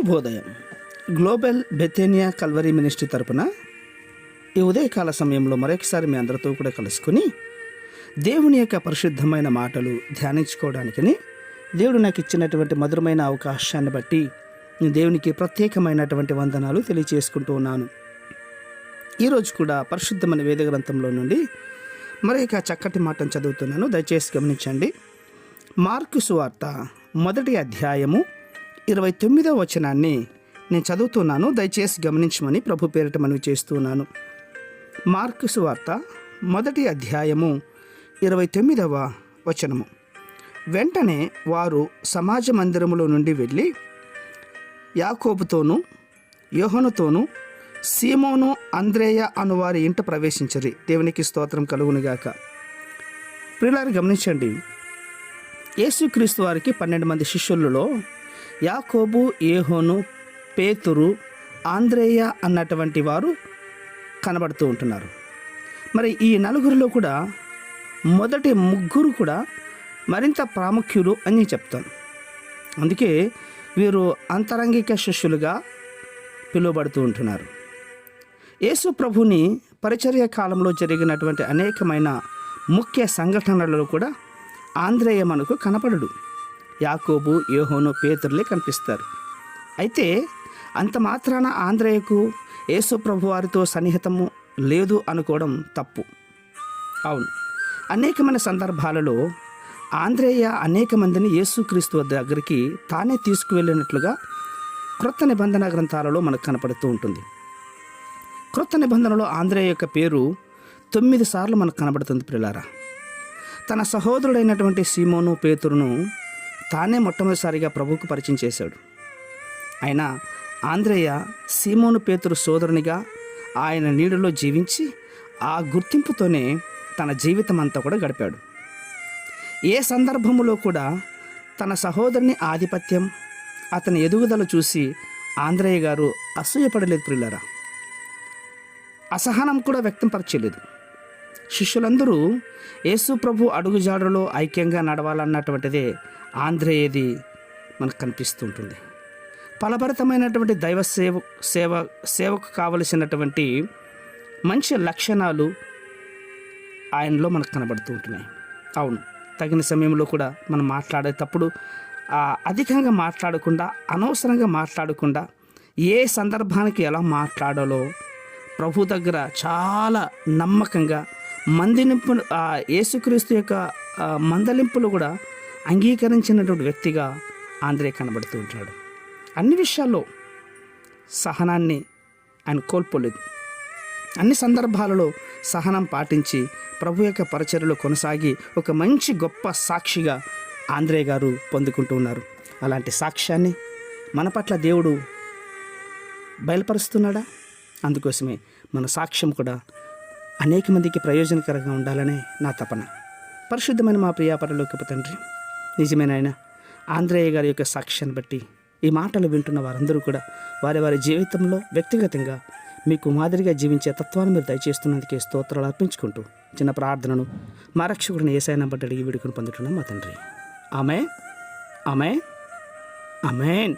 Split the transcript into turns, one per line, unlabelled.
శుభోదయం. Global బెథేనియా Calvary ministry తరపున ఈ ఉదయకాల సమయంలో మరొకసారి మీ అందరితో కూడా కలుసుకొని దేవుని యొక్క పరిశుద్ధమైన మాటలు ధ్యానించుకోవడానికని దేవుడు నాకు ఇచ్చినటువంటి మధురమైన అవకాశాన్ని బట్టి నేను దేవునికి ప్రత్యేకమైనటువంటి వందనాలు తెలియజేసుకుంటూ ఉన్నాను. ఈరోజు కూడా పరిశుద్ధమైన వేద గ్రంథంలో నుండి మరొక చక్కటి మాటను చదువుతున్నాను, దయచేసి గమనించండి. మార్కు సువార్త 1వ అధ్యాయము 29వ వచనాన్ని నేను చదువుతున్నాను, దయచేసి గమనించమని ప్రభు పేరిట మనవి చేస్తున్నాను. మార్కు సువార్త 1వ అధ్యాయము 29వ వచనము. వెంటనే వారు సమాజ మందిరములో నుండి వెళ్ళి యాకోబుతోనూ యోహానుతోనూ సీమోను అంద్రేయ అనువారి ఇంట ప్రవేశించరి. దేవునికి స్తోత్రం కలుగునుగాక. ప్రియులారా గమనించండి, యేసుక్రీస్తు వారికి 12 మంది శిష్యులలో యాకోబు, యోహాను, పేతురు, ఆంద్రేయ అన్నటువంటి వారు కనబడుతూ ఉంటున్నారు. మరి ఈ నలుగురిలో కూడా మొదటి ముగ్గురు కూడా మరింత ప్రాముఖ్యులు అని నేను చెప్తాను. అందుకే వీరు అంతరంగిక శిష్యులుగా పిలువబడుతూ ఉంటున్నారు. యేసు ప్రభుని పరిచర్య కాలంలో జరిగినటువంటి అనేకమైన ముఖ్య సంఘటనలలో కూడా ఆంద్రేయ మనకు కనపడడు. యాకోబు, యోహాను, పేతురులే కనిపిస్తారు. అయితే అంత మాత్రాన ఆంద్రేయకు యేసు ప్రభు వారితో సన్నిహితము లేదు అనుకోవడం తప్పు. అవును, అనేకమైన సందర్భాలలో ఆంద్రేయ అనేక మందిని యేసుక్రీస్తు దగ్గరికి తానే తీసుకువెళ్ళినట్లుగా క్రొత్త నిబంధన గ్రంథాలలో మనకు కనపడుతూ ఉంటుంది. క్రొత్త నిబంధనలో ఆంద్రేయ యొక్క పేరు 9 సార్లు మనకు కనబడుతుంది. ప్రియులారా, తన సహోదరుడైనటువంటి సీమోను, పేతురును తానే మొట్టమొదటిసారిగా ప్రభువుకు పరిచయం చేశాడు. అయినా ఆంద్రేయ సీమోను, పేతురు సోదరునిగా ఆయన నీడలో జీవించి ఆ గుర్తింపుతోనే తన జీవితం అంతా కూడా గడిపాడు. ఏ సందర్భములో కూడా తన సహోదరుని ఆధిపత్యం, అతని ఎదుగుదల చూసి ఆంద్రేయ గారు అసూయపడలేదు. ప్రియులారా, అసహనం కూడా వ్యక్తంపరచలేదు. శిష్యులందరూ యేసు ప్రభు అడుగుజాడలో ఐక్యంగా నడవాలన్నటువంటిదే ఆంద్రేయది మనకు కనిపిస్తూ ఉంటుంది. ఫలభరితమైనటువంటి దైవ సేవకు కావలసినటువంటి మంచి లక్షణాలు ఆయనలో మనకు కనబడుతూ ఉంటున్నాయి. అవును, తగిన సమయంలో కూడా మనం మాట్లాడేటప్పుడు అధికంగా మాట్లాడకుండా, అనవసరంగా మాట్లాడకుండా, ఏ సందర్భానికి ఎలా మాట్లాడాలో ప్రభు దగ్గర చాలా నమ్మకంగా మందలింపులు, యేసుక్రీస్తు యొక్క మందలింపులు కూడా అంగీకరించినటువంటి వ్యక్తిగా ఆంద్రేయ కనబడుతూ ఉంటాడు. అన్ని విషయాల్లో సహనాన్ని ఆయన కోల్పోలేదు. అన్ని సందర్భాలలో సహనం పాటించి ప్రభు యొక్క పరిచర్యలో కొనసాగి ఒక మంచి గొప్ప సాక్షిగా ఆంద్రేయ గారు పొందుకుంటూ ఉన్నారు. అలాంటి సాక్ష్యాన్ని మన పట్ల దేవుడు బయలుపరుస్తున్నాడా? అందుకోసమే మన సాక్ష్యం కూడా అనేక మందికి ప్రయోజనకరంగా ఉండాలనే నా తపన. పరిశుద్ధమైన మా ప్రియ పరలోకపు తండ్రి, నిజమైన ఆయన ఆంద్రేయ గారి యొక్క సాక్ష్యాన్ని బట్టి ఈ మాటలు వింటున్న వారందరూ కూడా వారి వారి జీవితంలో వ్యక్తిగతంగా మీకు మాదిరిగా జీవించే తత్వాన్ని మీరు దయచేస్తున్నందుకే స్తోత్రాలు అర్పించుకుంటూ చిన్న ప్రార్థనను మా రక్షకుడిని యేసయ్య బట్టి అడిగి వేడుకొని పొందుతున్నాం మా తండ్రి. ఆమేన్, ఆమేన్, ఆమేన్.